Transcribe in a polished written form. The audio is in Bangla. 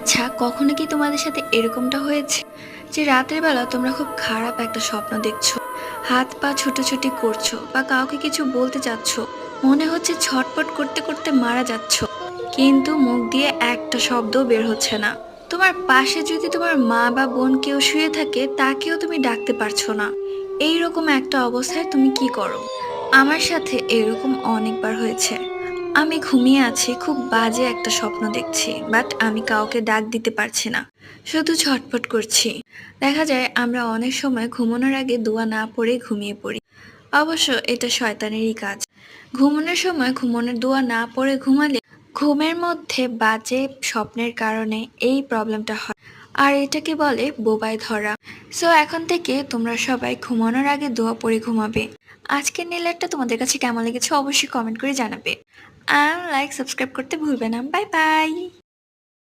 আচ্ছা, কখনো কি তোমাদের সাথে এরকমটা হয়েছে যে রাতের বেলা তোমরা খুব খারাপ একটা স্বপ্ন দেখছো, হাত পা ছুটোছুটি করছো বা কাউকে কিছু বলতে চাচ্ছ, মনে হচ্ছে ছটপট করতে করতে মারা যাচ্ছ, কিন্তু মুখ দিয়ে একটা শব্দও বের হচ্ছে না। তোমার পাশে যদি তোমার মা বা বোন কেউ শুয়ে থাকে, তাকেও তুমি ডাকতে পারছো না। এইরকম একটা অবস্থায় তুমি কি করো? আমার সাথে এরকম অনেকবার হয়েছে। আমি ঘুমিয়ে আছি, খুব বাজে একটা স্বপ্ন দেখছি, বাট আমি কাউকে ডাক দিতে পারছি না, শুধু ছটফট করছি। দেখা যায় আমরা অনেক সময় ঘুমানোর আগে দোয়া না পড়ে ঘুমিয়ে পড়ি। অবশ্য এটা শয়তানেরই কাজ। ঘুমানোর সময় ঘুমানোর দোয়া না পড়ে ঘুমালে ঘুমের মধ্যে বাজে স্বপ্নের কারণে এই প্রবলেমটা হয়, আর এটাকে বলে বোবায় ধরা। সো এখন থেকে তোমরা সবাই ঘুমানোর আগে দোয়া পড়ে ঘুমাবে। আজকের নীলারটা তোমাদের কাছে কেমন লেগেছে অবশ্যই কমেন্ট করে জানাবে। আর লাইক সাবস্ক্রাইব করতে ভুলবে না। Bye bye.